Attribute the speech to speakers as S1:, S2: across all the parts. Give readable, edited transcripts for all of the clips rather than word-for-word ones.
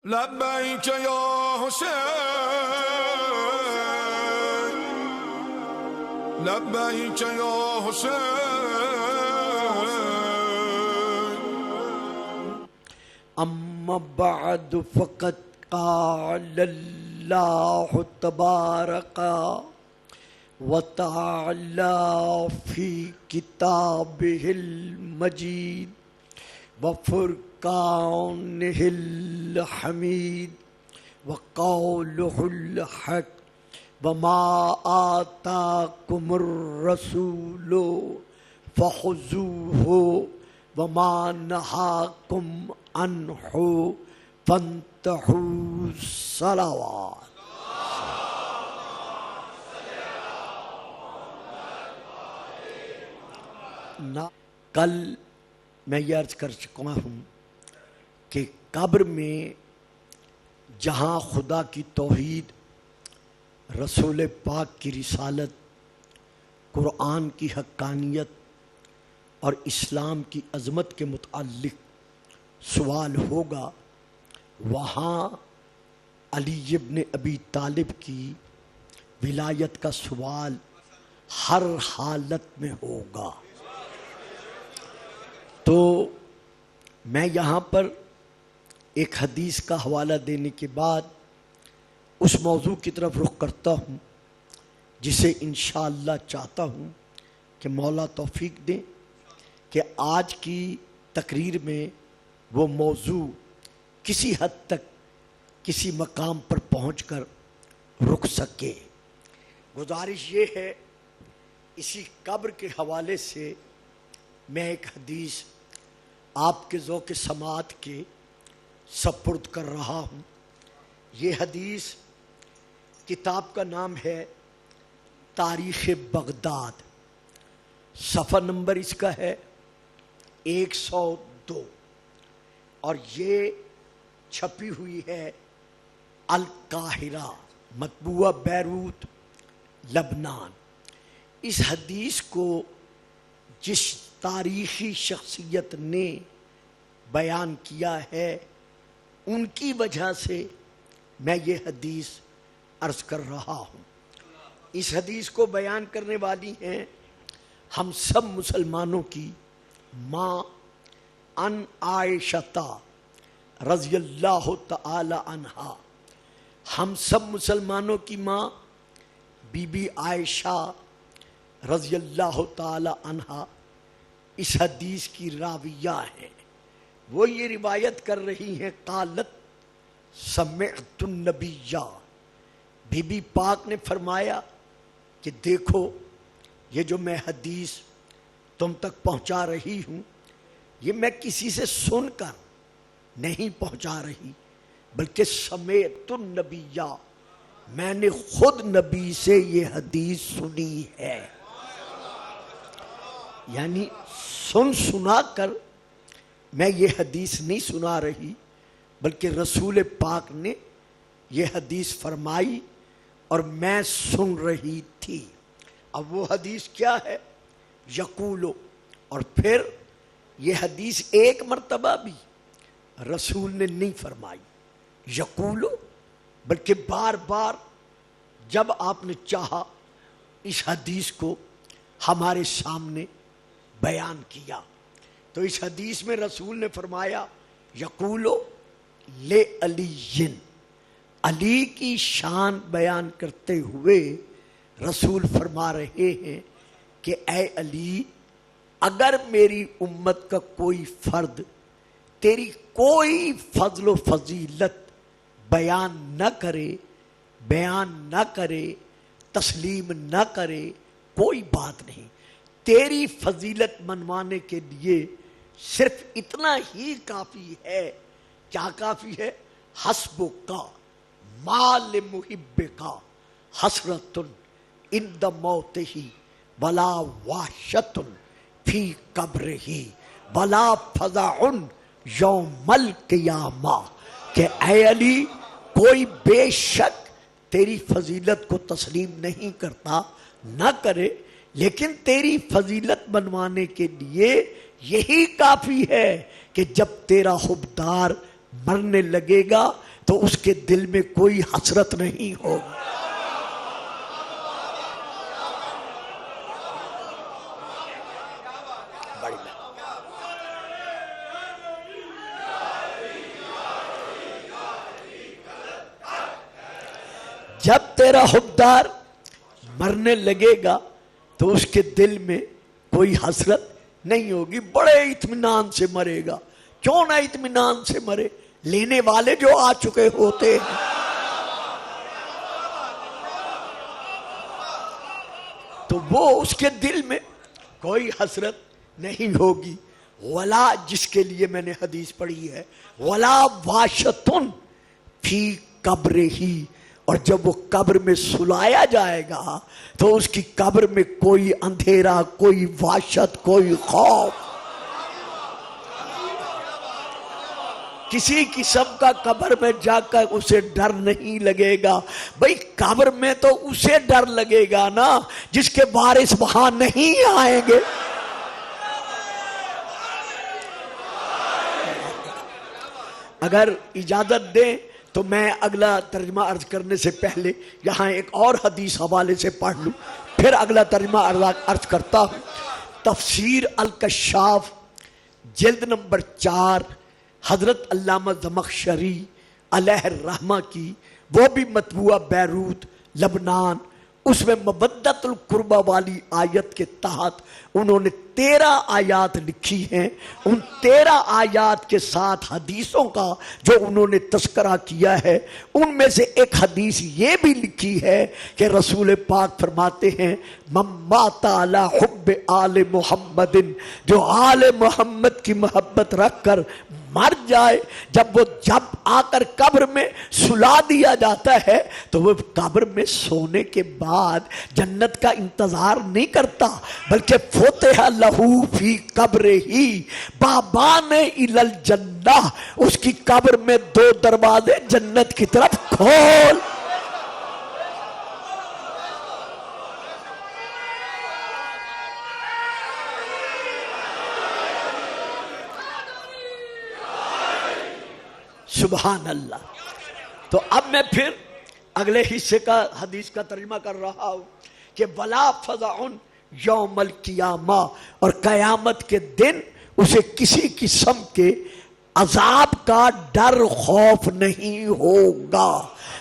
S1: لبیک یا حسین لبیک یا حسین
S2: اما بعد فقد قال اللہ تبارک وتعالی فی کتابہ المجید وفرقانہ الحمید وقولہ الحق وما آتاکم الرسول فخذوہ وما نہاکم عنہ فانتہوا صلوات۔ کل میں یہ عرض کر چکا ہوں کہ قبر میں جہاں خدا کی توحید، رسول پاک کی رسالت، قرآن کی حقانیت اور اسلام کی عظمت کے متعلق سوال ہوگا، وہاں علی ابن ابی طالب کی ولایت کا سوال ہر حالت میں ہوگا۔ تو میں یہاں پر ایک حدیث کا حوالہ دینے کے بعد اس موضوع کی طرف رخ کرتا ہوں جسے انشاءاللہ چاہتا ہوں کہ مولا توفیق دیں کہ آج کی تقریر میں وہ موضوع کسی حد تک کسی مقام پر پہنچ کر رک سکے۔ گزارش یہ ہے، اسی قبر کے حوالے سے میں ایک حدیث آپ کے ذوق سماعت کے سپرد کر رہا ہوں۔ یہ حدیث کتاب کا نام ہے تاریخ بغداد، صفحہ نمبر اس کا ہے 102 اور یہ چھپی ہوئی ہے القاہرہ، مطبوعہ بیروت، لبنان۔ اس حدیث کو جس تاریخی شخصیت نے بیان کیا ہے ان کی وجہ سے میں یہ حدیث عرض کر رہا ہوں۔ اس حدیث کو بیان کرنے والی ہیں ہم سب مسلمانوں کی ماں ان عائشہ رضی اللہ تعالی عنہا، ہم سب مسلمانوں کی ماں بی بی عائشہ رضی اللہ تعالی عنہا اس حدیث کی راویہ ہیں۔ وہ یہ روایت کر رہی ہیں، قالت سمعت النبی، بی بی پاک نے فرمایا کہ دیکھو یہ جو میں حدیث تم تک پہنچا رہی ہوں یہ میں کسی سے سن کر نہیں پہنچا رہی بلکہ سمعت النبی، میں نے خود نبی سے یہ حدیث سنی ہے۔ یعنی سنا کر میں یہ حدیث نہیں سنا رہی بلکہ رسول پاک نے یہ حدیث فرمائی اور میں سن رہی تھی۔ اب وہ حدیث کیا ہے؟ یقولو، اور پھر یہ حدیث ایک مرتبہ بھی رسول نے نہیں فرمائی یقولو، بلکہ بار بار جب آپ نے چاہا اس حدیث کو ہمارے سامنے بیان کیا۔ تو اس حدیث میں رسول نے فرمایا یقولو لے علی، علی کی شان بیان کرتے ہوئے رسول فرما رہے ہیں کہ اے علی، اگر میری امت کا کوئی فرد تیری کوئی فضل و فضیلت بیان نہ کرے، تسلیم نہ کرے، کوئی بات نہیں، تیری فضیلت منوانے کے لیے صرف اتنا ہی کافی ہے۔ کیا کافی ہے؟ حسبک مال محبک حسرۃ عند موتہ ولا وحشۃ فی قبرہ ولا فزع یوم القیامہ، کہ اے علی کوئی بے شک تیری فضیلت کو تسلیم نہیں کرتا، نہ کرے، لیکن تیری فضیلت بنوانے کے لیے یہی کافی ہے کہ جب تیرا حبدار مرنے لگے گا تو اس کے دل میں کوئی حسرت نہیں ہوگی۔ بڑی بات۔ جب تیرا حبدار مرنے لگے گا تو اس کے دل میں کوئی حسرت نہیں ہوگی، بڑے اطمینان سے مرے گا۔ کیوں نہ اطمینان سے مرے؟ لینے والے جو آ چکے ہوتے ہیں۔ تو وہ اس کے دل میں کوئی حسرت نہیں ہوگی۔ ولا، جس کے لیے میں نے حدیث پڑھی ہے، ولا واشتن فی قبر ہی، اور جب وہ قبر میں سلایا جائے گا تو اس کی قبر میں کوئی اندھیرا، کوئی وحشت، کوئی خوف، کسی قسم کا قبر میں جا کر اسے ڈر نہیں لگے گا۔ بھئی قبر میں تو اسے ڈر لگے گا نا جس کے وارث وہاں نہیں آئیں گے۔ اگر اجازت دیں تو میں اگلا ترجمہ عرض کرنے سے پہلے یہاں ایک اور حدیث حوالے سے پڑھ لوں، پھر اگلا ترجمہ عرض کرتا ہوں۔ تفسیر الکشاف جلد نمبر 4، حضرت علامہ زمخشری علیہ الرحمہ کی، وہ بھی مطبوعہ بیروت لبنان، اس میں مودت القربہ والی آیت کے تحت انہوں نے 13 آیات لکھی ہیں۔ ان 13 آیات کے ساتھ حدیثوں کا جو انہوں نے تذکرہ کیا ہے، ان میں سے ایک حدیث یہ بھی لکھی ہے کہ رسول پاک فرماتے ہیں من مات علی حب آل محمد، جو آل محمد کی محبت رکھ کر مر جائے، جب آ کر قبر میں سلا دیا جاتا ہے تو وہ قبر میں سونے کے بعد جنت کا انتظار نہیں کرتا، بلکہ فتح لہو فی قبر ہی بابان الی الجنہ، اس کی قبر میں 2 دروازے جنت کی طرف کھول۔ سبحان اللہ۔ تو اب میں پھر اگلے حصے کا حدیث کا ترجمہ کر رہا ہوں کہ ولا فزع یوم القیامہ، اور قیامت کے دن اسے کسی قسم کے عذاب کا ڈر خوف نہیں ہوگا۔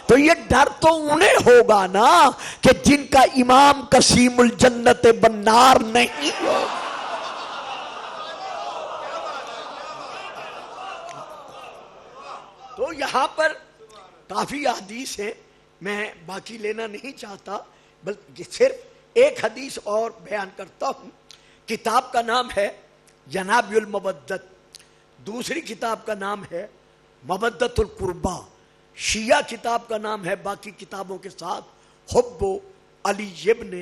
S2: تو یہ ڈر تو انہیں ہوگا نا کہ جن کا امام قسیم الجنت بنار نہیں ہوگا۔ تو یہاں پر کافی حدیث ہیں، میں باقی لینا نہیں چاہتا، بلکہ صرف ایک حدیث اور بیان کرتا ہوں۔ کتاب کا نام ہے جناب المودت، دوسری کتاب کا نام ہے مودت القربہ، شیعہ کتاب کا نام ہے باقی کتابوں کے ساتھ حب علی ابن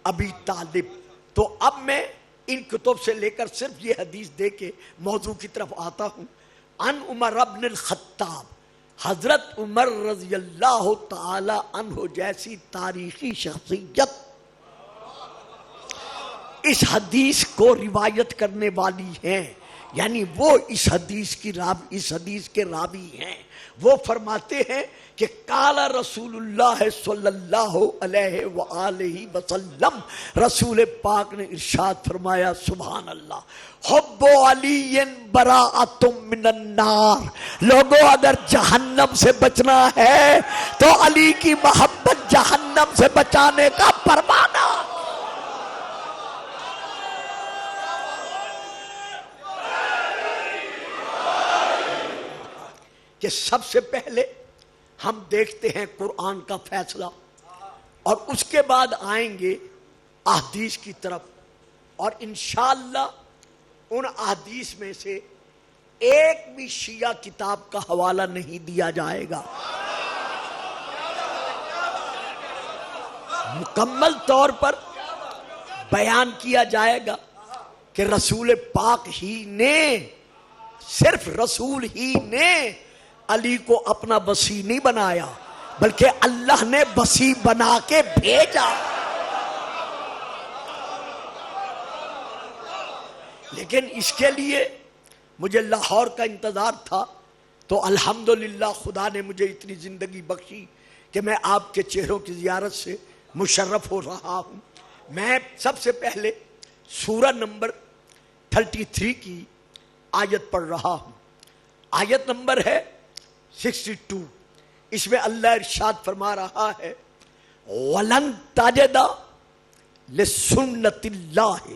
S2: ابی طالب۔ تو اب میں ان کتب سے لے کر صرف یہ حدیث دے کے موضوع کی طرف آتا ہوں۔ ان عمر ابن الخطاب، حضرت عمر رضی اللہ تعالی عنہ جیسی تاریخی شخصیت اس حدیث کو روایت کرنے والی ہیں، یعنی وہ اس حدیث کے راوی ہیں۔ وہ فرماتے ہیں کہ قال رسول اللہ صلی اللہ علیہ وآلہ وسلم، رسول پاک نے ارشاد فرمایا، سبحان اللہ، حب علی براءۃ من النار، لوگوں اگر جہنم سے بچنا ہے تو علی کی محبت جہنم سے بچانے کا پروانہ۔ کہ سب سے پہلے ہم دیکھتے ہیں قرآن کا فیصلہ، اور اس کے بعد آئیں گے احادیث کی طرف، اور انشاءاللہ ان احادیث میں سے ایک بھی شیعہ کتاب کا حوالہ نہیں دیا جائے گا، مکمل طور پر بیان کیا جائے گا کہ رسول پاک ہی نے، صرف رسول ہی نے علی کو اپنا وصی نہیں بنایا، بلکہ اللہ نے وصی بنا کے بھیجا۔ لیکن اس کے لیے مجھے لاہور کا انتظار تھا، تو الحمدللہ خدا نے مجھے اتنی زندگی بخشی کہ میں آپ کے چہروں کی زیارت سے مشرف ہو رہا ہوں۔ میں سب سے پہلے سورہ نمبر 33 کی آیت پڑھ رہا ہوں۔ آیت نمبر ہے 62۔ اس میں اللہ ارشاد فرما رہا ہے وَلَن تَجِدَ لِسُنَّتِ اللَّهِ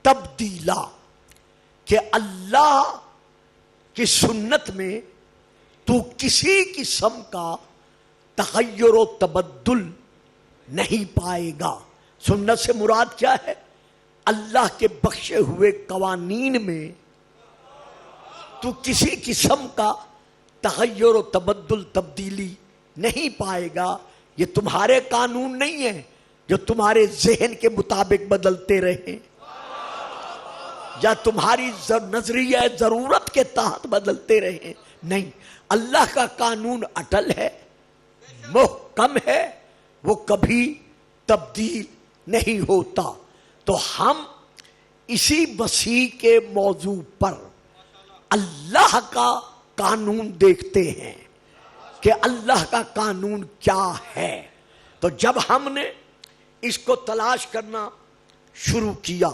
S2: تَبْدِيلًا، کہ اللہ کی سنت میں تو کسی قسم کا تغیر و تبدل نہیں پائے گا۔ سنت سے مراد کیا ہے؟ اللہ کے بخشے ہوئے قوانین میں تو کسی قسم کا تغیر و تبدل تبدیلی نہیں پائے گا۔ یہ تمہارے قانون نہیں ہیں جو تمہارے ذہن کے مطابق بدلتے رہیں یا تمہاری نظریہ ضرورت کے تحت بدلتے رہیں، نہیں، اللہ کا قانون اٹل ہے، محکم ہے، وہ کبھی تبدیل نہیں ہوتا۔ تو ہم اسی مسیح کے موضوع پر اللہ کا قانون دیکھتے ہیں کہ اللہ کا قانون کیا ہے۔ تو جب ہم نے اس کو تلاش کرنا شروع کیا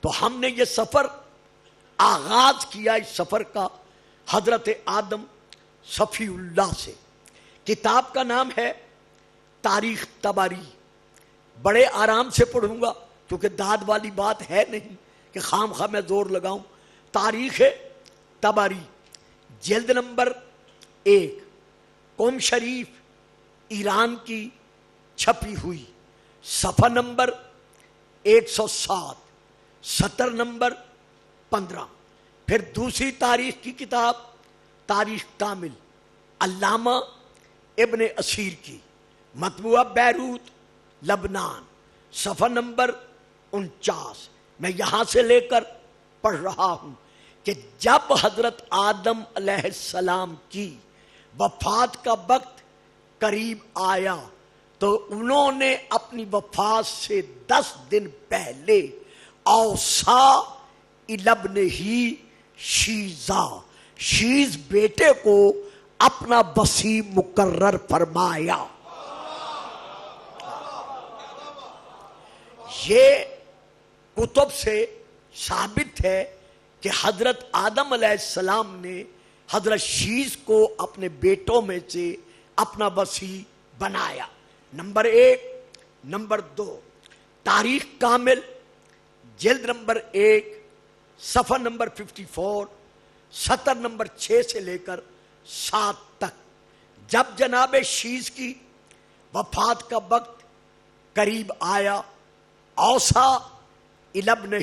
S2: تو ہم نے یہ سفر آغاز کیا، اس سفر کا حضرت آدم صفی اللہ سے۔ کتاب کا نام ہے تاریخ طبری۔ بڑے آرام سے پڑھوں گا کیونکہ داد والی بات ہے نہیں کہ خام خواہ میں زور لگاؤں۔ تاریخ طبری جلد نمبر 1، قوم شریف ایران کی چھپی ہوئی، صفحہ نمبر 107، سطر نمبر 15۔ پھر دوسری تاریخ کی کتاب تاریخ کامل علامہ ابن اسیر کی، مطبوعہ بیروت لبنان، صفحہ نمبر 49۔ میں یہاں سے لے کر پڑھ رہا ہوں کہ جب حضرت آدم علیہ السلام کی وفات کا وقت قریب آیا تو انہوں نے اپنی وفات سے 10 دن پہلے اوصا ابنہ شیزا، شیز بیٹے کو اپنا وصی مقرر فرمایا۔ یہ کتب سے ثابت ہے کہ حضرت آدم علیہ السلام نے حضرت شیز کو اپنے بیٹوں میں سے اپنا وصی بنایا۔ نمبر 1۔ نمبر 2، تاریخ کامل جلد نمبر 1، صفحہ نمبر 54، سطر نمبر 6 سے لے کر 7 تک۔ جب جناب شیز کی وفات کا وقت قریب آیا، اوصا ابنہ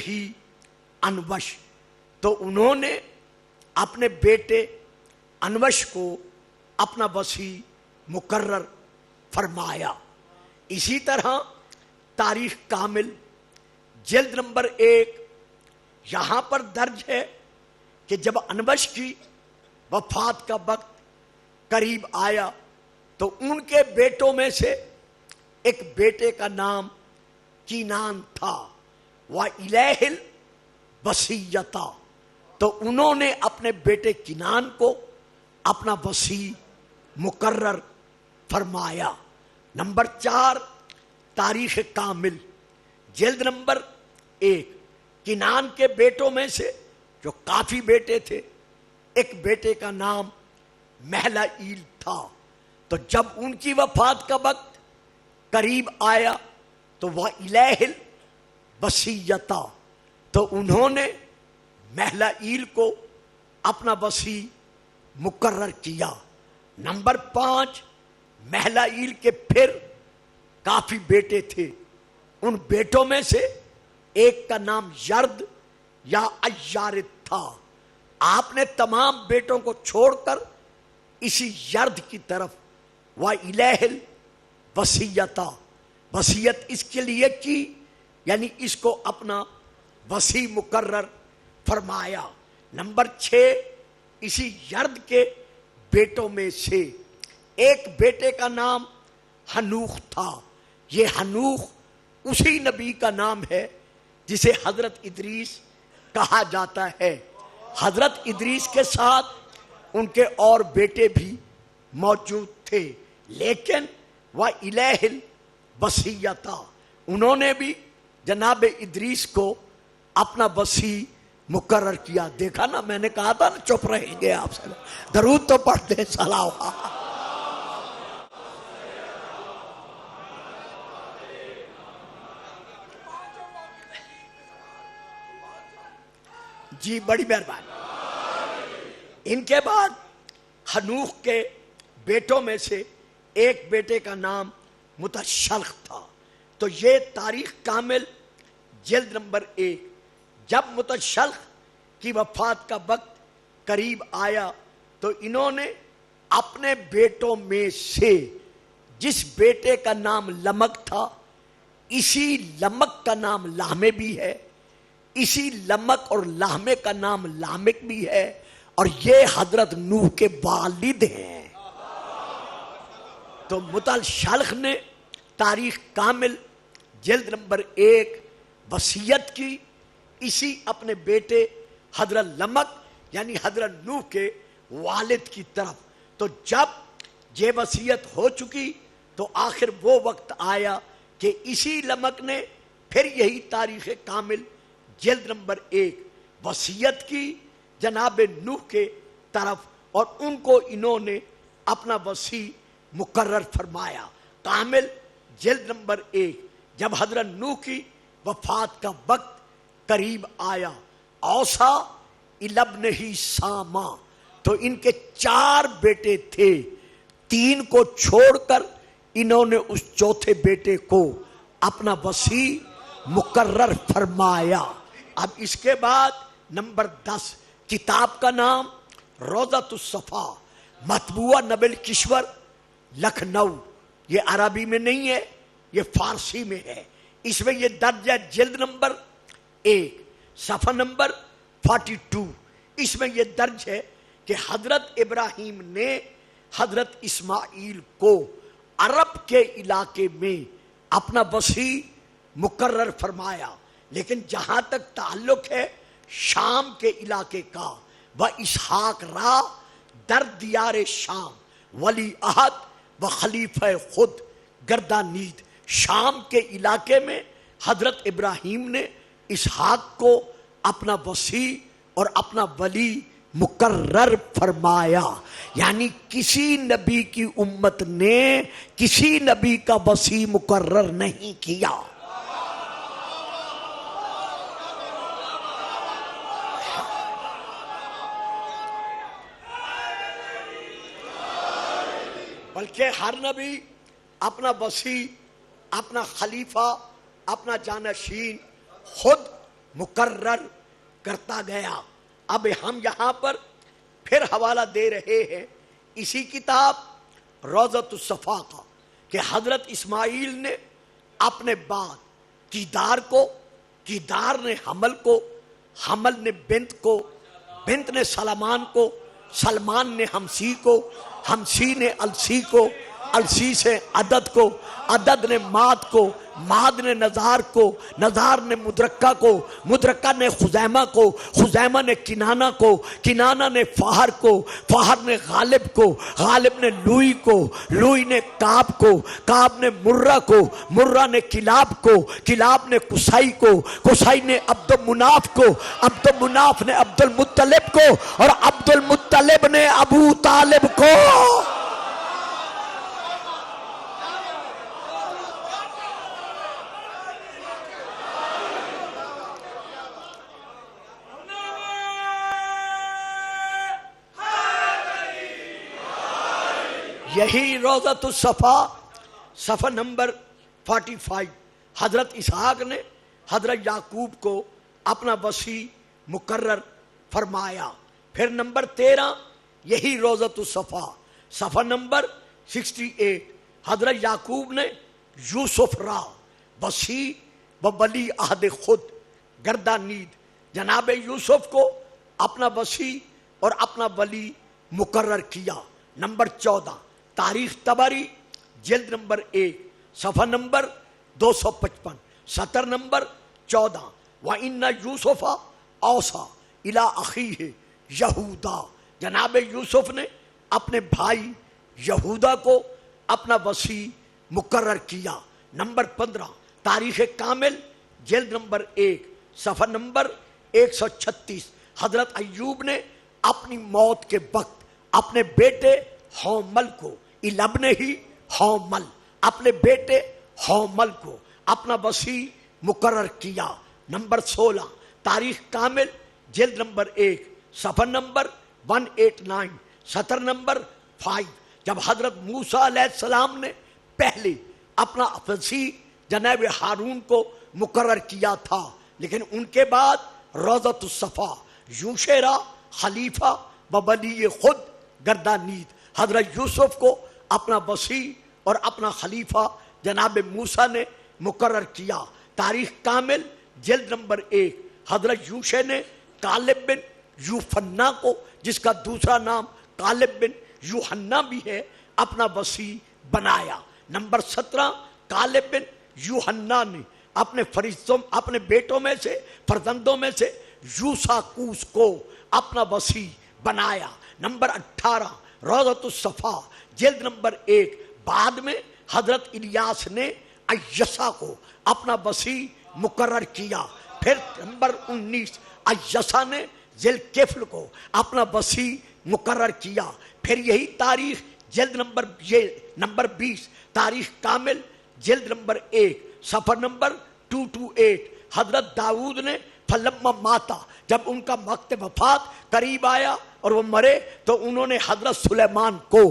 S2: انوش، تو انہوں نے اپنے بیٹے انوش کو اپنا وصی مقرر فرمایا۔ اسی طرح تاریخ کامل جلد نمبر 1، یہاں پر درج ہے کہ جب انوش کی وفات کا وقت قریب آیا تو ان کے بیٹوں میں سے ایک بیٹے کا نام کینان تھا، وَإِلَيْهِ الْوَصِيَّةُ، تو انہوں نے اپنے بیٹے کینان کو اپنا وصی مقرر فرمایا۔ نمبر 4، تاریخ کامل جلد نمبر 1، کینان کے بیٹوں میں سے جو کافی بیٹے تھے، ایک بیٹے کا نام مہلائیل تھا، تو جب ان کی وفات کا وقت قریب آیا تو وَإِلَيْهِ الْوَصِيَّةُ، تو انہوں نے مہلائیل کو اپنا وصی مقرر کیا۔ نمبر 5، مہلائیل کے پھر کافی بیٹے تھے، ان بیٹوں میں سے ایک کا نام یرد یا ایارد تھا۔ آپ نے تمام بیٹوں کو چھوڑ کر اسی یرد کی طرف وَإِلَيْهِ الْوَصِيَّةُ، وصیت اس کے لیے کی، یعنی اس کو اپنا وصی مقرر فرمایا۔ نمبر 6، اسی یرد کے بیٹوں میں سے ایک بیٹے کا نام ہنوخ تھا۔ یہ ہنوخ اسی نبی کا نام ہے جسے حضرت ادریس کہا جاتا ہے۔ حضرت ادریس کے ساتھ ان کے اور بیٹے بھی موجود تھے، لیکن وہ الہل وصیتا، انہوں نے بھی جناب ادریس کو اپنا وصی مقرر کیا۔ دیکھا نا، میں نے کہا تھا نا چپ رہیں گے آپ سے، درود تو پڑھتے صلاح۔ جی بڑی مہربانی۔ ان کے بعد ہنوخ کے بیٹوں میں سے ایک بیٹے کا نام متشلخ تھا۔ تو یہ تاریخ کامل جلد نمبر 1۔ جب متشلخ کی وفات کا وقت قریب آیا تو انہوں نے اپنے بیٹوں میں سے جس بیٹے کا نام لمک تھا، اسی لمک کا نام لاہمے بھی ہے، اسی لمک اور لاہمے کا نام لامک بھی ہے، اور یہ حضرت نوح کے والد ہیں۔ تو متشلخ نے تاریخ کامل جلد نمبر 1 وصیت کی اسی اپنے بیٹے حضرت لمک یعنی حضرت نوح کے والد کی طرف۔ تو جب یہ وصیت ہو چکی تو آخر وہ وقت آیا کہ اسی لمک نے پھر یہی تاریخ کامل جلد نمبر 1 وصیت کی جناب نوح کے طرف، اور ان کو انہوں نے اپنا وصی مقرر فرمایا۔ کامل جلد نمبر 1۔ جب حضرت نوح کی وفات کا وقت قریب آیا، اوسا الابنہ ساما، تو ان کے 4 بیٹے تھے، 3 کو چھوڑ کر انہوں نے اس چوتھے بیٹے کو اپنا وصی مقرر فرمایا۔ اب اس کے بعد نمبر 10، کتاب کا نام روضۃ الصفا، مطبوعہ نبل کشور لکھنؤ۔ یہ عربی میں نہیں ہے، یہ فارسی میں ہے۔ اس میں یہ درج ہے جلد نمبر 1 صفحہ نمبر 42۔ اس میں یہ درج ہے کہ حضرت ابراہیم نے حضرت اسماعیل کو عرب کے علاقے میں اپنا وصی مقرر فرمایا، لیکن جہاں تک تعلق ہے شام کے علاقے کا، وہ اسحاق را در دیار شام ولی عہد و خلیفہ خود گردانید۔ شام کے علاقے میں حضرت ابراہیم نے اسحاق کو اپنا وصی اور اپنا ولی مقرر فرمایا۔ یعنی کسی نبی کی امت نے کسی نبی کا وصی مقرر نہیں کیا۔ بلکہ ہر نبی اپنا وصی، اپنا خلیفہ، اپنا جانشین خود مقرر کرتا گیا۔ اب ہم یہاں پر پھر حوالہ دے رہے ہیں اسی کتاب روضۃ الصفا کا، کہ حضرت اسماعیل نے اپنے بعد کیدار نے حمل کو، حمل نے بنت کو، بنت نے سلمان کو، سلمان نے ہمسی کو، ہمسی نے السی کو، السی سے عدد کو، عدد نے ماد کو، ماد نے نزار کو، نزار نے مدرکہ کو، مدرکہ نے خزیمہ کو، خزیمہ نے کنانہ کو، کنانہ نے فہر کو، فہر نے غالب کو، غالب نے لوئی کو، لوئی نے کعب کو، کعب نے مرہ کو، مرہ نے کلاب کو، کلاب نے قصائی کو، قصائی نے عبد المناف کو، عبد المناف نے عبد المطلب کو، اور عبد المطلب نے ابو طالب کو۔ یہی روضۃ الصفا صفحہ نمبر 45۔ حضرت اسحاق نے حضرت یعقوب کو اپنا وصی مقرر فرمایا۔ پھر نمبر 13 یہی روضۃ الصفا صفحہ نمبر 68۔ حضرت یعقوب نے یوسف را وصی و ولی عہد خود گردانید، جناب یوسف کو اپنا وصی اور اپنا ولی مقرر کیا۔ نمبر 14 تاریخ طبری جلد نمبر 1 صفحہ نمبر 255، سطر نمبر 14۔ وَإِنَّ يُوسُفَ أَوْصَى إِلَىٰ أَخِيهِ يَهُودَا جناب یوسف نے اپنے بھائی یہودا کو اپنا وصی مقرر کیا۔ نمبر 15 تاریخ کامل جلد نمبر 1 صفحہ نمبر 136۔ حضرت ایوب نے اپنی موت کے وقت اپنے بیٹے حومل کو الابن ہی حومل اپنے بیٹے حومل کو اپنا وصی مقرر کیا۔ نمبر 16 تاریخ کامل جلد نمبر 1 صفحہ نمبر 189 سطر نمبر 5۔ جب حضرت موسیٰ علیہ السلام نے پہلے اپنا وصی جناب ہارون کو مقرر کیا تھا، لیکن ان کے بعد روضۃ الصفا یوشیرا خلیفہ و ولی خود گردانید حضرت یوسف کو اپنا وصی اور اپنا خلیفہ جناب موسیٰ نے مقرر کیا۔ تاریخ کامل جلد نمبر 1۔ حضرت یوشع نے کالب بن یوفنا کو، جس کا دوسرا نام کالب بن یوحنا بھی ہے، اپنا وصی بنایا۔ نمبر 17 کالب بن یوحنا نے اپنے بیٹوں میں سے فرزندوں میں سے یوساکوس کو اپنا وصی بنایا۔ نمبر 18 روضۃ الصفا جلد نمبر 1۔ بعد میں حضرت الیاس نے ایسا کو اپنا وصی مقرر کیا۔ پھر نمبر 19 ایسا نے ذوالکفل کو اپنا وصی مقرر کیا۔ پھر یہی تاریخ جلد نمبر 20 تاریخ کامل جلد نمبر 1 صفحہ نمبر 228۔ حضرت داؤد نے فلما ماتا، جب ان کا وقت وفات قریب آیا اور وہ مرے، تو انہوں نے حضرت سلیمان کو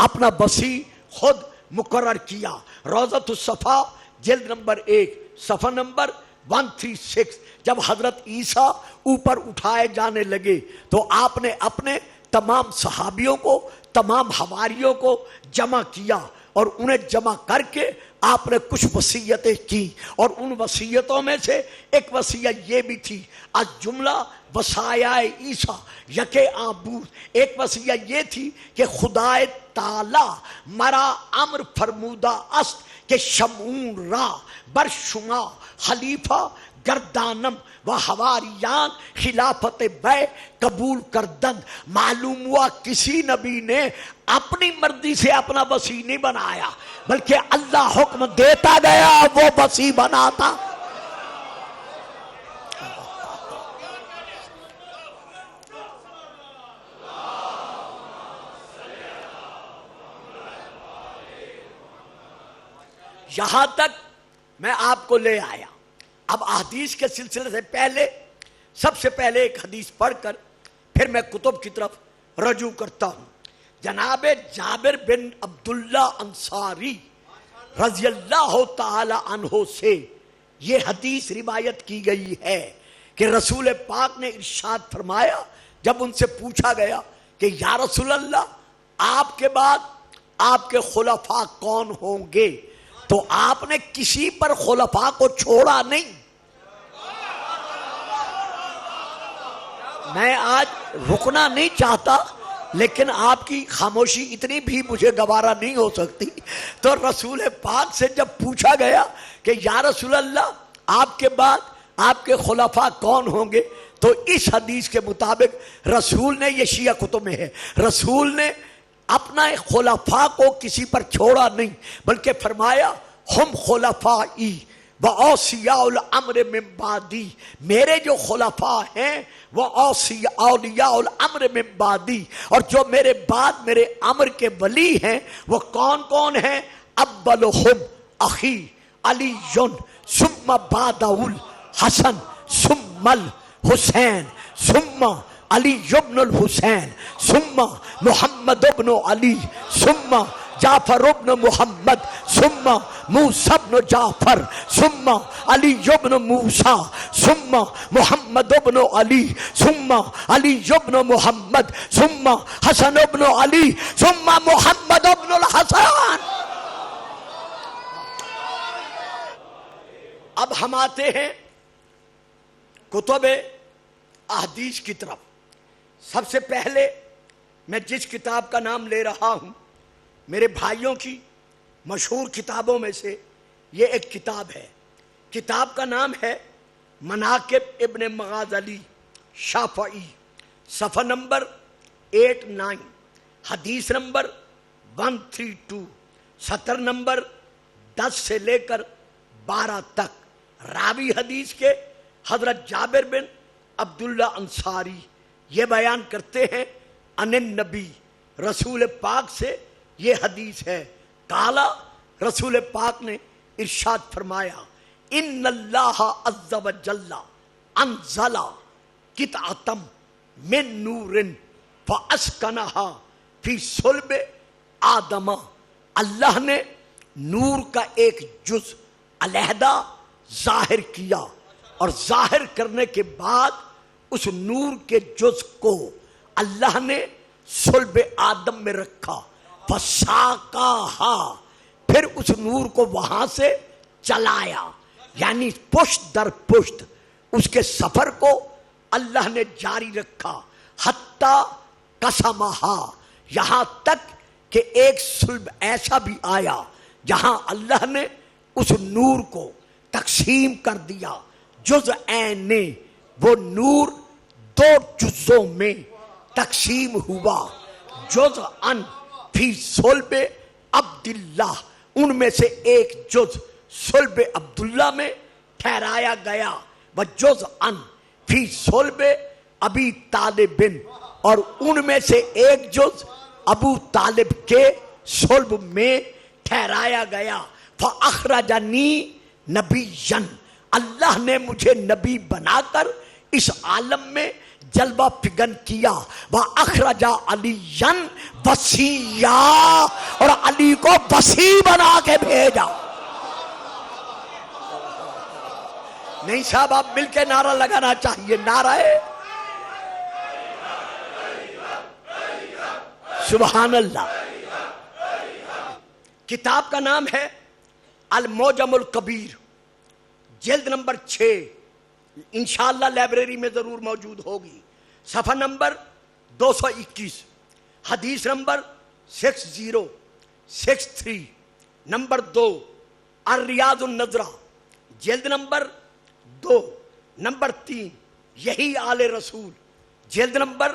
S2: اپنا وصی خود مقرر کیا۔ روضۃ الصفا جلد نمبر 1 صفحہ نمبر 136۔ جب حضرت عیسیٰ اوپر اٹھائے جانے لگے تو آپ نے اپنے تمام صحابیوں کو، تمام حواریوں کو جمع کیا، اور انہیں جمع کر کے آپ نے کچھ وصیتیں کی، اور ان وصیتوں میں سے ایک وصیت یہ بھی تھی الجملہ وصایا عیسیٰ یک آبود۔ ایک وصیت یہ تھی کہ خدا تعالی مرا امر فرمودہ است کہ شمعون را بر شما خلیفہ گردانم و حواریان خلافت بے قبول کردند۔ معلوم ہوا کسی نبی نے اپنی مرضی سے اپنا وصی نہیں بنایا، بلکہ اللہ حکم دیتا گیا، وہ وصی بناتا۔ یہاں تک میں آپ کو لے آیا۔ اب احادیث کے سلسلے سے پہلے سب سے پہلے ایک حدیث پڑھ کر پھر میں کتب کی طرف رجوع کرتا ہوں۔ جناب جابر بن عبداللہ انصاری رضی اللہ تعالی عنہ سے یہ حدیث روایت کی گئی ہے کہ رسول پاک نے ارشاد فرمایا، جب ان سے پوچھا گیا کہ یا رسول اللہ آپ کے بعد آپ کے خلفاء کون ہوں گے، تو آپ نے کسی پر خلفاء کو چھوڑا نہیں۔ میں آج رکنا نہیں چاہتا، لیکن آپ کی خاموشی اتنی بھی مجھے گوارا نہیں ہو سکتی۔ تو رسول پاک سے جب پوچھا گیا کہ یا رسول اللہ آپ کے بعد آپ کے خلفاء کون ہوں گے، تو اس حدیث کے مطابق رسول نے، یہ شیعہ کتب میں ہے، رسول نے اپنا خلفاء کو کسی پر چھوڑا نہیں، بلکہ فرمایا ہم خلفائی و اوصیاء الامر من بعدی، میرے جو خلفاء ہیں وہ اولیاء الامر من بعدی، اور جو میرے بعد میرے امر کے ولی ہیں وہ کون کون ہیں؟ اولہم اخی علی ثم بعدہ الحسن ثم الحسین ثم علی ابن الحسین ثم محمد ابن علی ثم جعفر ابن محمد ثم موسیٰ ابن جعفر ثم علی ابن موسیٰ ثم محمد ابن علی ثم علی ابن محمد ثم حسن ابن علی ثم محمد ابن الحسن۔ اب ہم آتے ہیں کتب احادیث کی طرف۔ سب سے پہلے میں جس کتاب کا نام لے رہا ہوں، میرے بھائیوں کی مشہور کتابوں میں سے یہ ایک کتاب ہے۔ کتاب کا نام ہے مناقب ابن مغازلی شافعی، صفحہ نمبر 89, حدیث نمبر 132, سطر نمبر 10 سے لے کر 12 تک۔ راوی حدیث کے حضرت جابر بن عبداللہ انصاری یہ بیان کرتے ہیں ان النبی، رسول پاک سے یہ حدیث ہے، کالا رسول پاک نے ارشاد فرمایا، ان اللہ عز و جل انزل قطعۃ من نور فاسکنھا فی صلب آدم، اللہ نے نور کا ایک جز علیحدہ ظاہر کیا اور ظاہر کرنے کے بعد اس نور کے جز کو اللہ نے صلب آدم میں رکھا، فساقاہا، پھر اس نور کو وہاں سے چلایا، یعنی پشت در پشت اس کے سفر کو اللہ نے جاری رکھا، حتیٰ قسمہا، یہاں تک کہ ایک صلب ایسا بھی آیا جہاں اللہ نے اس نور کو تقسیم کر دیا، جزءین، وہ نور 2 جزوں میں تقسیم ہوا، جزءن فی صلب عبداللہ، ان میں سے ایک جز صلب عبداللہ میں ٹھہرایا گیا، وہ جزءن فی صلب ابی طالب، اور ان میں سے ایک جز ابو طالب کے صلب میں ٹھہرایا گیا، فاخرجنی نبیًا، اللہ نے مجھے نبی بنا کر اس عالم میں جلوہ فگن کیا، وَأَخْرَجَ عَلِيًّا وَصِيًّا، اور علی کو وصی بنا کے بھیجا۔ نہیں صاحب، آپ مل کے نعرہ لگانا چاہیے، نعرہ ہے سبحان اللہ۔ کتاب کا نام ہے المعجم الکبیر، جلد نمبر 6، انشاءاللہ لائبریری میں ضرور موجود ہوگی، صفحہ نمبر 221، حدیث نمبر 6063، نمبر 2، الریاض النظرہ، جلد نمبر 2، نمبر 3، یہی آل رسول، جلد نمبر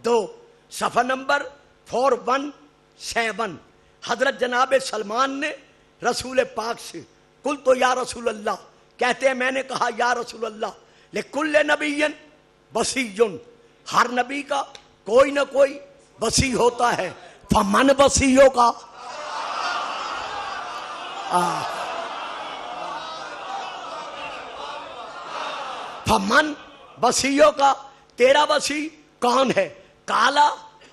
S2: 2، صفحہ نمبر 417، حضرت جناب سلمان نے رسول پاک سے قل تو یا رسول اللہ، کہتے ہیں میں نے کہا یا رسول اللہ، لکل نبی وصی، ہر نبی کا کوئی نہ کوئی وصی ہوتا ہے، فمن وصیوں کا، فمن وصیوں کا، تیرا وصی کون ہے؟ کالا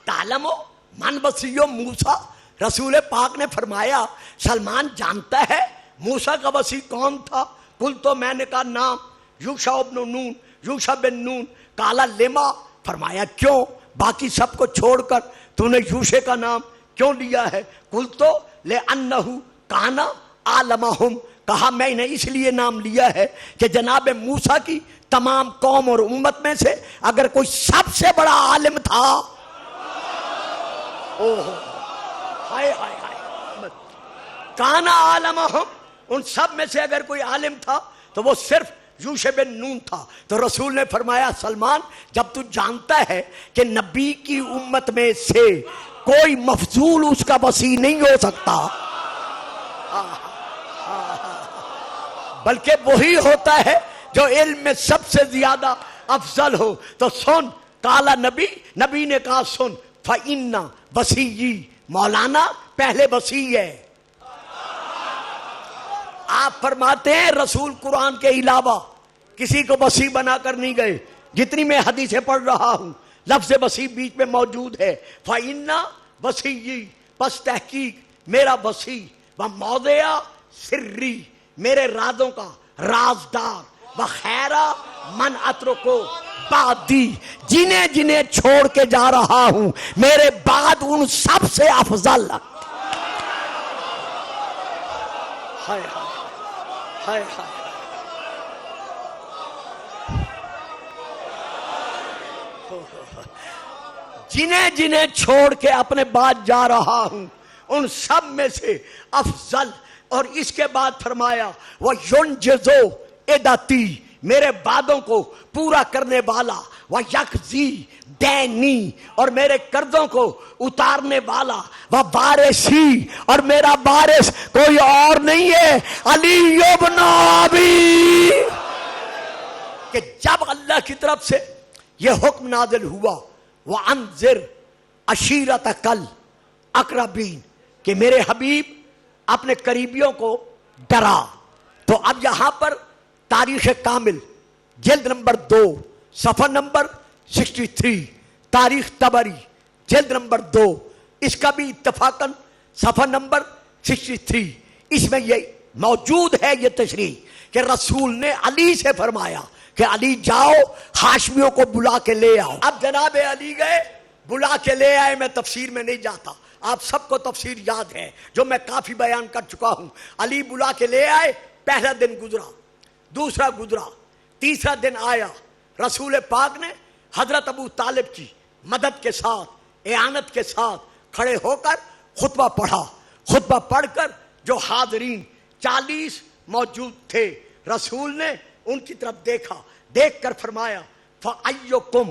S2: تعلمو من وصیو موسیٰ، رسول پاک نے فرمایا سلمان جانتا ہے موسیٰ کا وصی کون تھا؟ قل تو میں نے کہا نام یوشع بن نون، یوشع بن نون، کالا لما، فرمایا کیوں باقی سب کو چھوڑ کر تو نے یوشع کا نام کیوں لیا ہے؟ قل تو لأنہ کان عالمہم، کہا میں نے اس لیے نام لیا ہے کہ جناب موسیٰ کی تمام قوم اور امت میں سے اگر کوئی سب سے بڑا عالم تھا، ہائے ہائے ہائے، کانا عالمہم، ان سب میں سے اگر کوئی عالم تھا تو وہ صرف یوشع بن نون تھا۔ تو رسول نے فرمایا سلمان جب تو جانتا ہے کہ نبی کی امت میں سے کوئی مفضول اس کا وصی نہیں ہو سکتا، بلکہ وہی ہوتا ہے جو علم میں سب سے زیادہ افضل ہو، تو سن، کالا نبی نے کہا سن، فَإِنَّ وَصِيِّ، مولانا پہلے وصی ہے۔ آپ فرماتے ہیں رسول قرآن کے علاوہ کسی کو وصی بنا کر نہیں گئے، جتنی میں حدیثیں پڑھ رہا ہوں لفظ وصی بیچ میں موجود ہے، فَإِنَّ وَصِيِّ، پس تحقیق میرا وصی، وَمَوْضِعَ سِرِّ، میرے رازوں کا رازدار، وَخَيْرَ مَنْ أَتْرُكُ بعدی، جنہیں جنہیں چھوڑ کے جا رہا ہوں میرے بعد ان سب سے افضل۔ ہائے ہائے ہائے، جنہیں جنہیں چھوڑ کے اپنے بعد جا رہا ہوں ان سب میں سے افضل۔ اور اس کے بعد فرمایا وہ یونجزو عدتی، میرے وعدوں کو پورا کرنے والا، وَيَقْضِي دَيْنِي، اور میرے قرضوں کو اتارنے والا، وَبَارِثِي، اور میرا بارث کوئی اور نہیں ہے، علی ابن ابی۔ کہ جب اللہ کی طرف سے یہ حکم نازل ہوا وَأَنذِرْ عَشِيرَتَكَ الْأَقْرَبِينَ، کہ میرے حبیب اپنے قریبیوں کو ڈرا، تو اب یہاں پر تاریخ کامل جلد نمبر 2 صفحہ نمبر 63، تاریخ طبری جلد نمبر 2، اس کا بھی اتفاقاً صفحہ نمبر 63، اس میں یہ موجود ہے یہ تشریح کہ رسول نے علی سے فرمایا کہ علی جاؤ ہاشمیوں کو بلا کے لے آؤ۔ اب جناب علی گئے، بلا کے لے آئے، میں تفسیر میں نہیں جاتا، آپ سب کو تفسیر یاد ہے جو میں کافی بیان کر چکا ہوں۔ علی بلا کے لے آئے، پہلا دن گزرا، دوسرا گزرا، تیسرا دن آیا، رسول پاک نے حضرت ابو طالب کی مدد کے ساتھ، اعانت کے ساتھ کھڑے ہو کر خطبہ پڑھا۔ خطبہ پڑھ کر جو حاضرین 40 موجود تھے، رسول نے ان کی طرف دیکھا، دیکھ کر فرمایا فَأَيُّكُمْ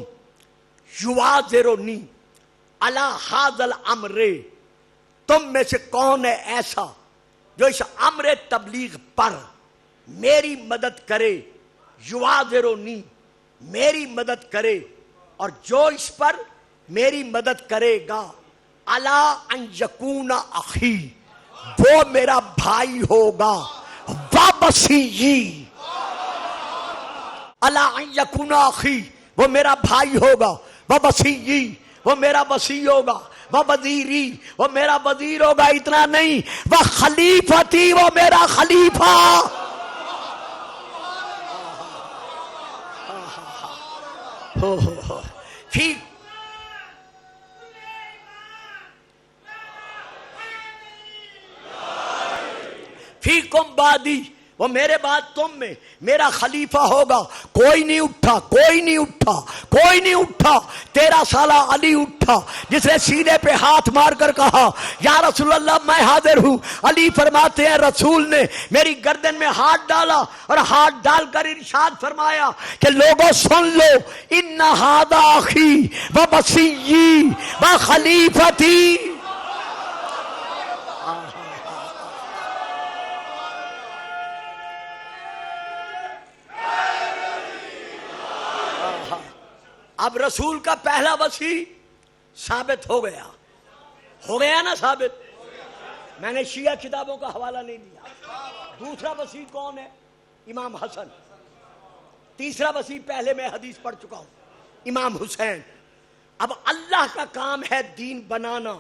S2: يُوَازِرُنِي عَلَى هَذَا الْأَمْرِ، تم میں سے کون ہے ایسا جو اس امر تبلیغ پر میری مدد کرے، یوازرونی، میری مدد کرے، اور جو اس پر میری مدد کرے گا الا ان یکون اخی، وہ میرا بھائی ہوگا، وابسی، الا ان یکون اخی، وہ میرا بھائی ہوگا، وابسی، وہ میرا وصی ہوگا، وزیری، وہ میرا وزیر ہوگا، اتنا نہیں، وہ خلیفتی، وہ میرا خلیفہ۔ فیکم بعدی، وہ میرے بعد تم میں میرا خلیفہ ہوگا۔ کوئی نہیں اٹھا، کوئی نہیں اٹھا، کوئی نہیں اٹھا، 13 سالہ علی اٹھا، جس نے سینے پہ ہاتھ مار کر کہا یا رسول اللہ میں حاضر ہوں۔ علی فرماتے ہیں رسول نے میری گردن میں ہاتھ ڈالا اور ہاتھ ڈال کر ارشاد فرمایا کہ لوگوں سن لو، ان ھذا اخی و وصی و خلیفتی۔ اب رسول کا پہلا وصی ثابت ہو گیا نا ثابت، میں نے شیعہ کتابوں کا حوالہ نہیں دیا۔ دوسرا وصی کون ہے؟ امام حسن۔ تیسرا وصی پہلے میں حدیث پڑھ چکا ہوں، امام حسین۔ اب اللہ کا کام ہے دین بنانا،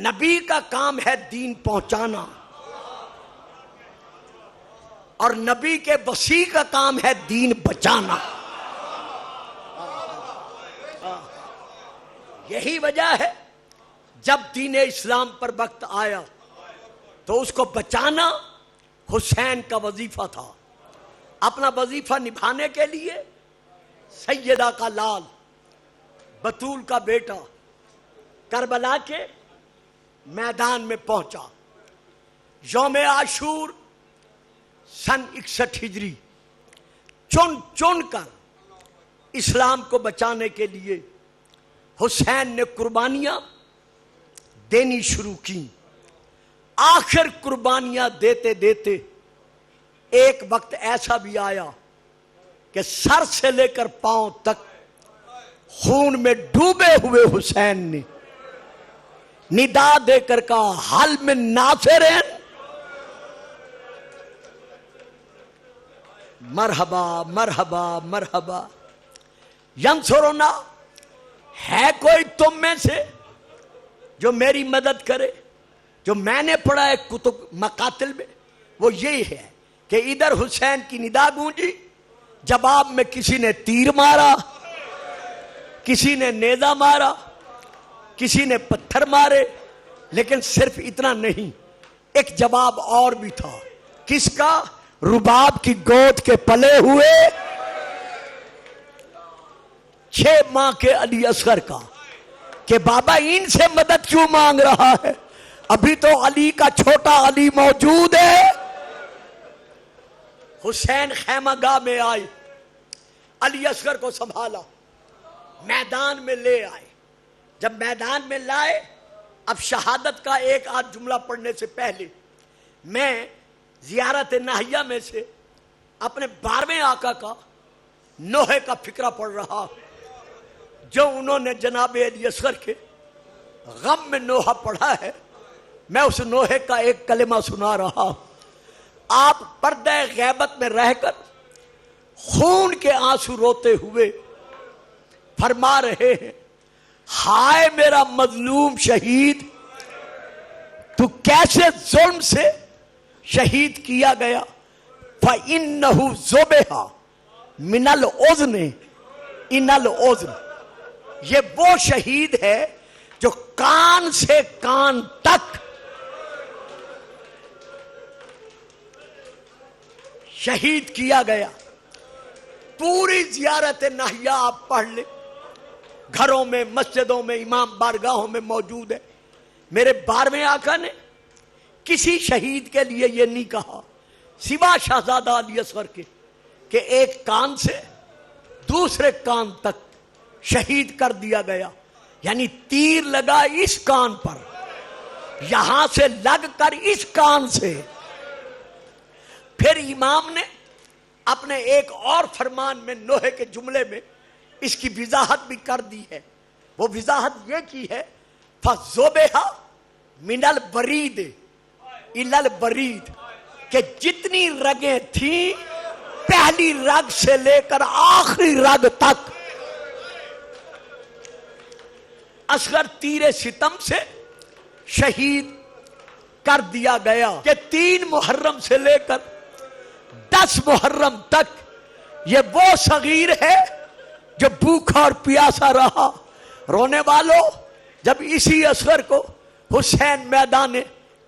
S2: نبی کا کام ہے دین پہنچانا، اور نبی کے وصی کا کام ہے دین بچانا۔ یہی وجہ ہے جب دین اسلام پر وقت آیا تو اس کو بچانا حسین کا وظیفہ تھا۔ اپنا وظیفہ نبھانے کے لیے سیدہ کا لال، بطول کا بیٹا کربلا کے میدان میں پہنچا۔ یوم عاشور سن 61 ہجری چن چن کر اسلام کو بچانے کے لیے حسین نے قربانیاں دینی شروع کی۔ آخر قربانیاں دیتے دیتے ایک وقت ایسا بھی آیا کہ سر سے لے کر پاؤں تک خون میں ڈوبے ہوئے حسین نے ندا دے کر کہا حل من ناصرین، مرحبا مرحبا مرحبا، ینصرنا، ہے کوئی تم میں سے جو میری مدد کرے؟ جو میں نے پڑھا ہے کتب مقاتل میں وہ یہی ہے کہ ادھر حسین کی ندا گونجی، جواب میں کسی نے تیر مارا، کسی نے نیزہ مارا، کسی نے پتھر مارے، لیکن صرف اتنا نہیں، ایک جواب اور بھی تھا۔ کس کا؟ رباب کی گود کے پلے ہوئے 6 ماہ کے علی اصغر کا، کہ بابا ان سے مدد کیوں مانگ رہا ہے؟ ابھی تو علی کا چھوٹا علی موجود ہے۔ حسین خیمہ گاہ میں آئے، علی اصغر کو سنبھالا، میدان میں لے آئے. جب میدان میں لائے، اب شہادت کا ایک آدھ جملہ پڑھنے سے پہلے میں زیارت ناہیہ میں سے اپنے 12ویں آقا کا نوحے کا فقرہ پڑھ رہا جو انہوں نے جناب علی اصغر کے غم میں نوحہ پڑھا ہے. میں اس نوحے کا ایک کلمہ سنا رہا. آپ پردہ غیبت میں رہ کر خون کے آنسو روتے ہوئے فرما رہے ہیں، ہائے میرا مظلوم شہید، تو کیسے ظلم سے شہید کیا گیا. فَإِنَّهُ ذُبِحَ مِنَ الْأُذْنِ إِنَ الْأُذْنِ، یہ وہ شہید ہے جو کان سے کان تک شہید کیا گیا. پوری زیارت ناہیہ آپ پڑھ لیں، گھروں میں، مسجدوں میں، امام بارگاہوں میں موجود ہے. میرے 12ویں آقا نے کسی شہید کے لیے یہ نہیں کہا سوا شہزادہ علی اصغر کے کہ ایک کان سے دوسرے کان تک شہید کر دیا گیا. یعنی تیر لگا اس کان پر، یہاں سے لگ کر اس کان سے. پھر امام نے اپنے ایک اور فرمان میں نوحے کے جملے میں اس کی وضاحت بھی کر دی ہے. وہ وضاحت یہ کی ہے، فَذُبِحَ مِنَ الْبَرِيدِ إِلَى الْبَرِيدِ، کہ جتنی رگیں تھیں پہلی رگ سے لے کر آخری رگ تک اصغر تیر ستم سے شہید کر دیا گیا. کہ 3 محرم سے لے کر 10 محرم تک یہ وہ صغیر ہے جو بھوکا اور پیاسا رہا. رونے والوں، جب اسی اصغر کو حسین میدان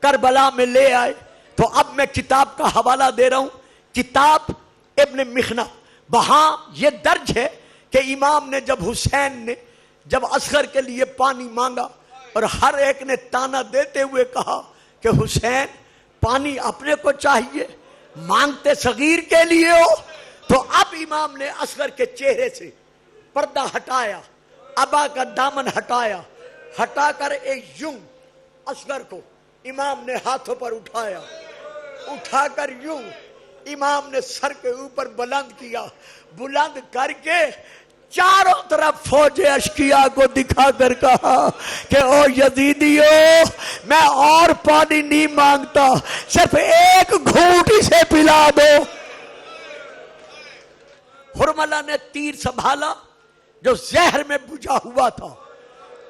S2: کربلا میں لے آئے تو اب میں کتاب کا حوالہ دے رہا ہوں، کتاب ابن مخنہ. وہاں یہ درج ہے کہ امام نے جب اصغر کے لیے پانی مانگا اور ہر ایک نے تانا دیتے ہوئے کہا کہ حسین پانی اپنے کو چاہیے، مانگتے صغیر کے لیے ہو، تو اب امام نے اصغر کے چہرے سے پردہ ہٹایا، ابا کا دامن ہٹایا، ہٹا کر ایک یوں اصغر کو امام نے ہاتھوں پر اٹھایا، اٹھا کر یوں امام نے سر کے اوپر بلند کیا، بلند کر کے چاروں طرف فوج اشقیاء کو دکھا کر کہا کہ او یزیدیو، میں اور پانی نہیں مانگتا، صرف ایک گھونٹ اسے پلا دو. حرملہ نے تیر سنبھالا جو زہر میں بجھا ہوا تھا،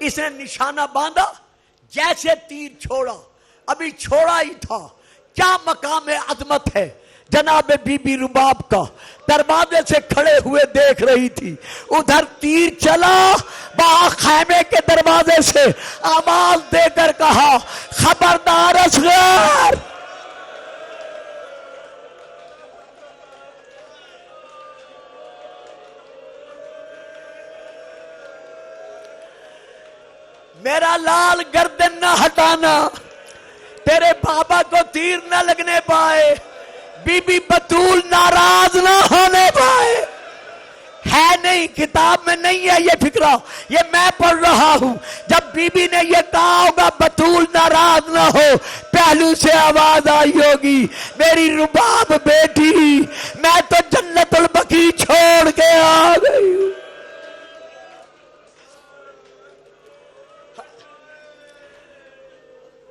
S2: اس نے نشانہ باندھا، جیسے تیر چھوڑا، ابھی چھوڑا ہی تھا، کیا مقام عظمت ہے. جناب بی بی رباب کا دروازے سے کھڑے ہوئے دیکھ رہی تھی، ادھر تیر چلا، وہاں خیمے کے دروازے سے آواز دے کر کہا، خبردار اصغر. میرا لال گردن نہ ہٹانا، تیرے بابا کو تیر نہ لگنے پائے، بی بی بطول ناراض نہ ہونے پائے. ہے نہیں، کتاب میں نہیں ہے یہ فکرہ، یہ میں پڑھ رہا ہوں. جب بی بی نے یہ کہا ہوگا بطول ناراض نہ ہو، پہلو سے آواز آئی ہوگی، میری رباب بیٹی، میں تو جنت البقیع چھوڑ کے آ گئی ہوں.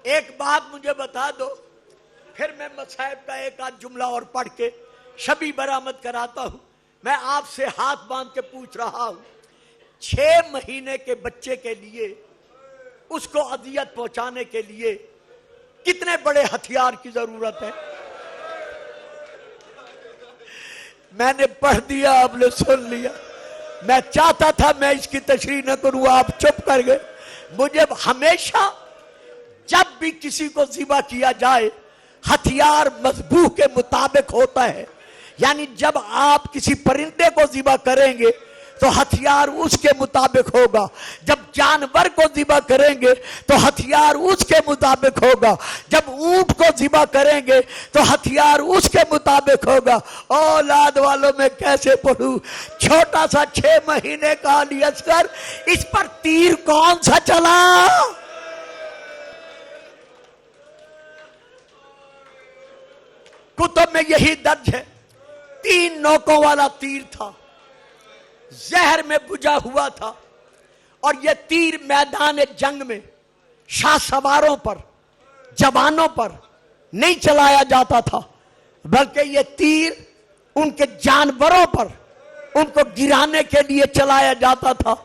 S2: ایک بات مجھے بتا دو، پھر میں مصائب کا ایک آدھ جملہ اور پڑھ کے شبی برآمد کراتا ہوں. میں آپ سے ہاتھ باندھ کے پوچھ رہا ہوں، 6 مہینے کے بچے کے لیے، اس کو اذیت پہنچانے کے لیے کتنے بڑے ہتھیار کی ضرورت ہے؟ میں نے پڑھ دیا، آپ نے سن لیا. میں چاہتا تھا میں اس کی تشریح نہ کروں، آپ چپ کر گئے. مجھے ہمیشہ جب بھی کسی کو ذبح کیا جائے ہتھیار مذبوح کے مطابق ہوتا ہے. یعنی جب آپ کسی پرندے کو ذبح کریں گے تو ہتھیار اس کے مطابق ہوگا. جب جانور کو ذبح کریں گے تو ہتھیار اس کے مطابق ہوگا. جب اونٹ کو ذبح کریں گے تو ہتھیار اس کے مطابق ہوگا. اولاد والوں میں کیسے پڑھوں؟ چھوٹا سا 6 مہینے کا علی اصغر، اس پر تیر کون سا چلا؟ کتب میں یہی درج ہے. 3 نوکوں والا تیر تھا، زہر میں بجھا ہوا تھا، اور یہ تیر میدان جنگ میں شاہ سواروں پر، جوانوں پر نہیں چلایا جاتا تھا، بلکہ یہ تیر ان کے جانوروں پر، ان کو گرانے کے لیے چلایا جاتا تھا.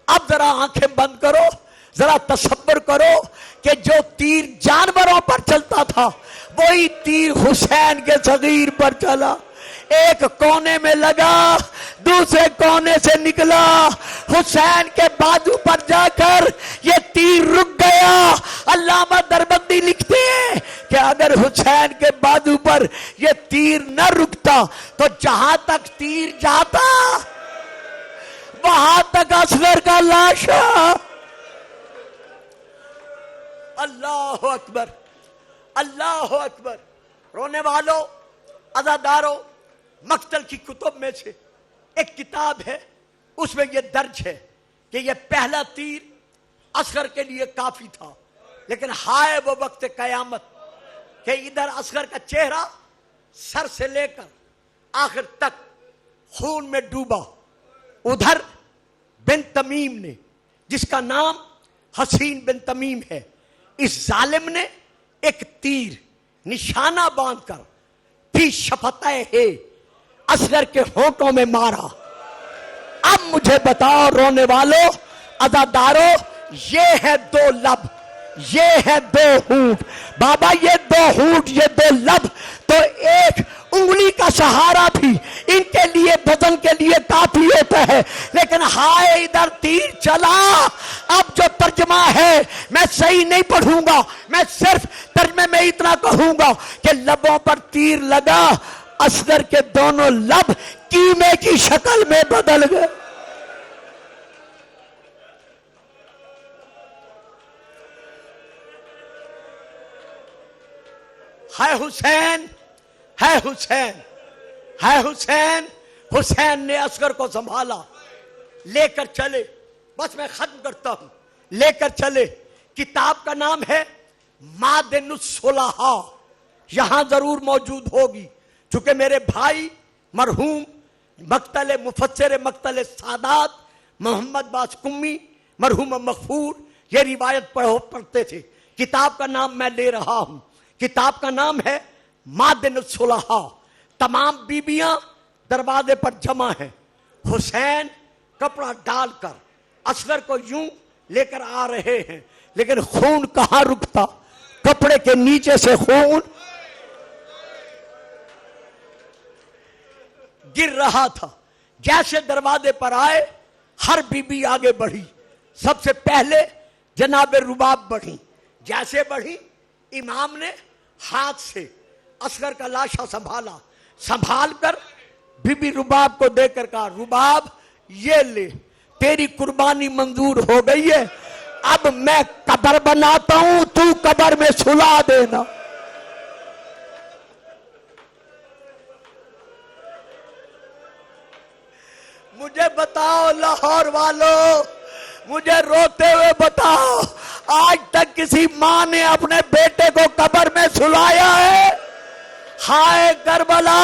S2: اب ذرا آنکھیں بند کرو، ذرا تصور کرو کہ جو تیر جانوروں پر چلتا تھا وہی تیر حسین کے صغیر پر چلا. ایک کونے میں لگا، دوسرے کونے سے نکلا، حسین کے بازو پر جا کر یہ تیر رک گیا. علامہ دربندی لکھتے ہیں کہ اگر حسین کے بازو پر یہ تیر نہ رکتا تو جہاں تک تیر جاتا وہاں تک اصغر کا لاشا. اللہ اکبر، اللہ اکبر. رونے والوں، عزاداروں، مقتل کی کتب میں سے ایک کتاب ہے، اس میں یہ درج ہے کہ یہ پہلا تیر اصغر کے لیے کافی تھا، لیکن ہائے وہ وقت قیامت کہ ادھر اصغر کا چہرہ سر سے لے کر آخر تک خون میں ڈوبا. ادھر بن تمیم نے، جس کا نام حسین بن تمیم ہے، اس ظالم نے ایک تیر نشانہ باندھ کر بھی شفتہ ہے اصغر کے ہونٹوں میں مارا. اب مجھے بتاؤ رونے والوں، عزاداروں، یہ ہے 2 لب، یہ ہے 2 ہونٹ. بابا یہ 2 ہونٹ، یہ 2 لب، تو ایک انگلی کا سہارا بھی ان کے لیے، بدن کے لیے کافی ہوتا ہے. لیکن ہائے ادھر تیر چلا. اب جو ترجمہ ہے میں صحیح نہیں پڑھوں گا، میں صرف ترجمے میں اتنا کہوں گا کہ لبوں پر تیر لگا، اصغر کے دونوں لب کیمے کی شکل میں بدل گئے. ہے حسین، ہے حسین، ہے حسین. حسین نے اصغر کو سنبھالا، لے کر چلے. بس میں ختم کرتا ہوں. لے کر چلے. کتاب کا نام ہے معدن الصلحاء، یہاں ضرور موجود ہوگی، چونکہ میرے بھائی مرحوم مقتل مفسر مقتل سادات محمد باز قمی مرحوم مغفور یہ روایت پڑھتے تھے. کتاب کا نام میں لے رہا ہوں. کتاب کا نام ہے معدن الصلحاء. تمام بیبیاں دروازے پر جمع ہیں. حسین کپڑا ڈال کر اصغر کو یوں لے کر آ رہے ہیں، لیکن خون کہاں رکتا؟ کپڑے کے نیچے سے خون گر رہا تھا. جیسے دروازے پر آئے ہر بی بی آگے بڑھی. سب سے پہلے جناب رباب بڑھی. جیسے بڑھی امام نے ہاتھ سے اصغر کا لاشا سنبھالا. سنبھال کر بی بی رباب کو دے کر کہا، رباب یہ لے، تیری قربانی منظور ہو گئی ہے، اب میں قبر بناتا ہوں، تو قبر میں سلا دینا. مجھے بتاؤ لاہور والوں، مجھے روتے ہوئے بتاؤ، آج تک کسی ماں نے اپنے بیٹے کو قبر میں سلایا ہے؟ ہائے کربلا.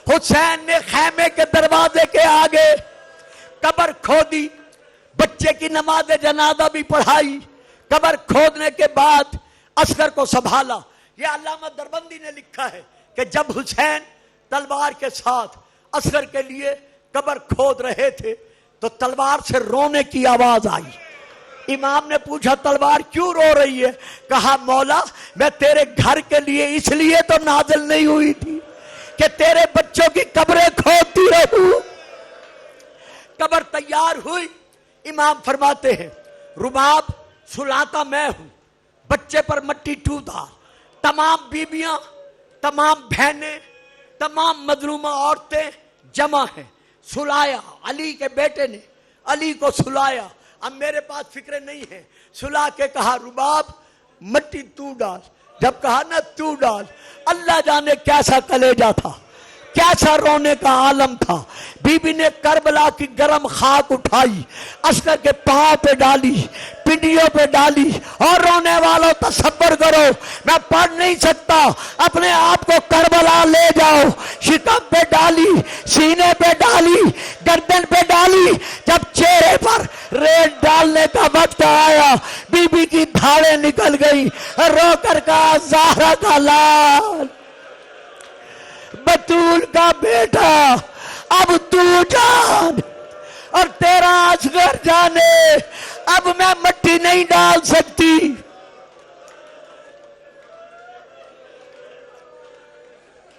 S2: حسین نے خیمے کے دروازے کے آگے قبر کھودی، بچے کی نماز جنازہ بھی پڑھائی. قبر کھودنے کے بعد اصغر کو سنبھالا. یہ علامہ دربندی نے لکھا ہے کہ جب حسین تلوار کے ساتھ اصغر کے لیے قبر کھود رہے تھے تو تلوار سے رونے کی آواز آئی. امام نے پوچھا تلوار کیوں رو رہی ہے؟ کہا مولا میں تیرے گھر کے لیے اس لیے تو نازل نہیں ہوئی تھی کہ تیرے بچوں کی قبریں کھودتی رہوں. قبر تیار ہوئی. امام فرماتے ہیں رباب سلاتا میں ہوں، بچے پر مٹی ٹودا. تمام بیبیاں، تمام بہنیں، تمام مظلومہ عورتیں جمع ہیں. سلایا، علی کے بیٹے نے علی کو سلایا. اب میرے پاس فکریں نہیں ہے. سلا کے کہا رباب مٹی تو ڈال. جب کہا نا تو ڈال، اللہ جانے کیسا کلیجہ تھا، کیسا رونے کا عالم تھا. بی بی نے کربلا کی گرم خاک اٹھائی، عسکر کے پاؤں پہ ڈالی، پنڈیوں پہ ڈالی، اور رونے والوں تصور کرو، میں پڑھ نہیں سکتا، اپنے آپ کو کربلا لے جاؤ. شکم پہ ڈالی، سینے پہ ڈالی، گردن پہ ڈالی. جب چہرے پر ریت ڈالنے کا وقت آیا، بی بی کی دھاڑیں نکل گئی. رو کر کہا زہرا کا لال، بطول کا بیٹا، اب تو جان اور تیرا اصغر جانے، اب میں مٹی نہیں ڈال سکتی.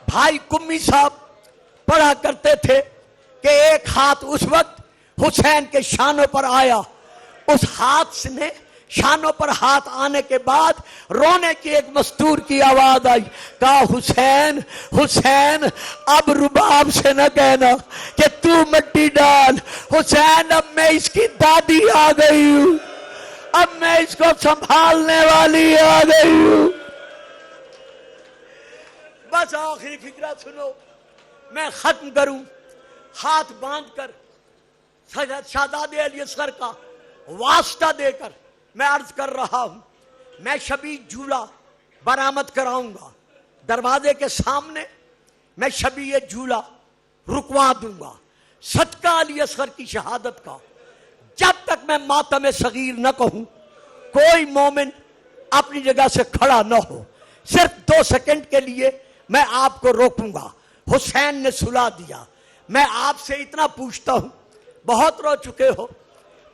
S2: بھائی کمی صاحب پڑھا کرتے تھے کہ ایک ہاتھ اس وقت حسین کے شانوں پر آیا. اس ہاتھ نے شانوں پر ہاتھ آنے کے بعد رونے کی ایک مستور کی آواز آئی. کہا حسین حسین اب رباب سے نہ کہنا کہ تو مٹی ڈال. حسین اب میں اس کی دادی آ گئی ہوں، اب میں اس کو سنبھالنے والی آ گئی ہوں. بس آخری فکرہ سنو، میں ختم کروں. ہاتھ باندھ کر شہزاد علی اصغر کا واسطہ دے کر میں عرض کر رہا ہوں، میں شبی جھولا برآمد کراؤں گا. دروازے کے سامنے میں شبی جھولا رکوا دوں گا صدقہ علی اصغر کی شہادت کا. جب تک میں ماتم صغیر نہ کہوں کوئی مومن اپنی جگہ سے کھڑا نہ ہو. صرف 2 سیکنڈ کے لیے میں آپ کو روکوں گا. حسین نے سلا دیا. میں آپ سے اتنا پوچھتا ہوں، بہت رو چکے ہو،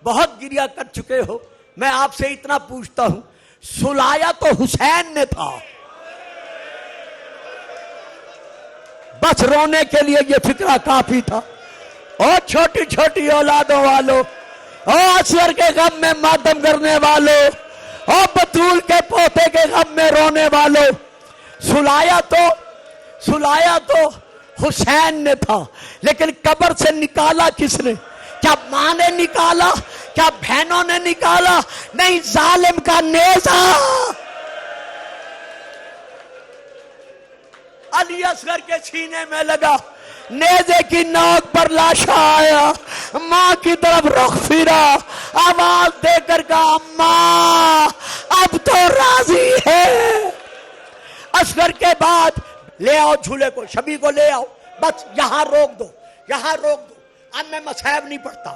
S2: بہت گریہ کر چکے ہو، میں آپ سے اتنا پوچھتا ہوں، سلایا تو حسین نے تھا. بس رونے کے لیے یہ فکرہ کافی تھا. اور چھوٹی چھوٹی اولادوں والوں، اور اصغر کے غم میں ماتم کرنے والوں، اور بطول کے پوتے کے غم میں رونے والوں، سلایا تو حسین نے تھا. لیکن قبر سے نکالا کس نے؟ کیا ماں نے نکالا؟ کیا بہنوں نے نکالا؟ نہیں، ظالم کا نیزہ علی اصغر کے سینے میں لگا. نیزے کی نوک پر لاشا آیا، ماں کی طرف رخ پھرا، آواز دے کر کہا اماں اب تو راضی ہے. اصغر کے بعد لے آؤ جھولے کو، شبی کو لے آؤ. بس یہاں روک دو، یہاں روک دو. اب میں مصائب نہیں پڑھتا،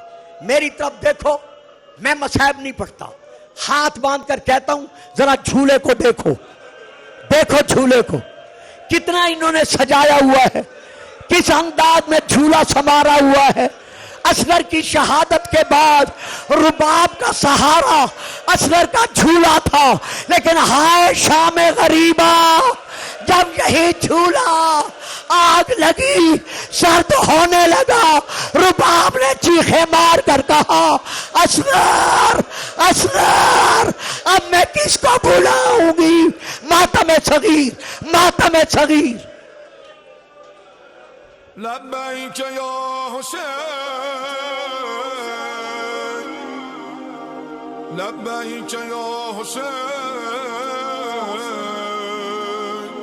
S2: میری طرف دیکھو، میں مصائب نہیں پڑھتا. ہاتھ باندھ کر کہتا ہوں ذرا جھولے کو دیکھو، دیکھو جھولے کو کتنا انہوں نے سجایا ہوا ہے، کس انداز میں جھولا سنوارا ہوا ہے. اصغر کی شہادت کے بعد رباب کا سہارا اصغر کا جھولا تھا. لیکن ہائے شام غریبا، جب یہی جھولا آگ لگی، سرد ہونے لگا، رباب نے چیخے مار کر کہا اصغر اصغر اب میں کس کو بلاؤں گی؟ ماتم صغیر، ماتم صغیر.
S1: لبیک یا حسین، لبیک یا حسین.